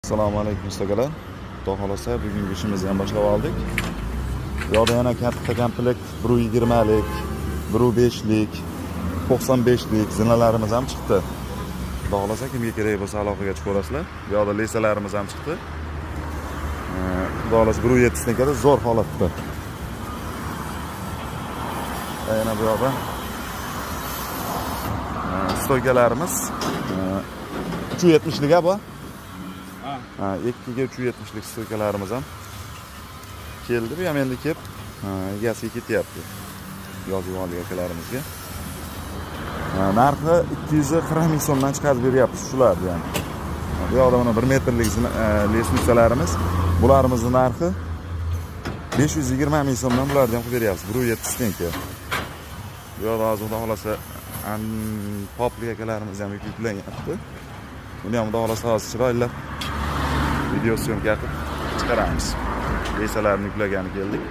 Assalomu alaykum ustakalar. Xudo xolasa bugungi ishimizni ham boshlab oldik. Bu yoqda yana katta komplekt 120 lik, 5 lik, 95 lik zinalarimiz ham chiqdi. Xudo xolasa kimga kerak bo'lsa aloqaga chiqib olasizlar. Bu yoqda lesalarimiz ham chiqdi. Xudo xolasa 1.7 nikada zo'r holatda. Yana bu yoqda stoykalarimiz 370 lik bu. 2 370 lik stoykalarimiz ham keldi. Bu ham endi kelib egasiga ketyapti. Yozib oldik akalarimizga. Narxi 240 ming so'mdan chiqarib beryapmiz shularni ham. Bu yoqda mana 1 metrlik lesnitsalarimiz. Bularimizni narxi 520 ming so'mdan bularni ham qilib beryapmiz. 1.7 stenka. Bu yoqda hozir xudo xolasa poplik akalarimiz ham yuklanyapti. Buni ham xudo xolasa hozir chiroyli video syomka qilib chiqaramiz. Lesalarni yuklagani keldik.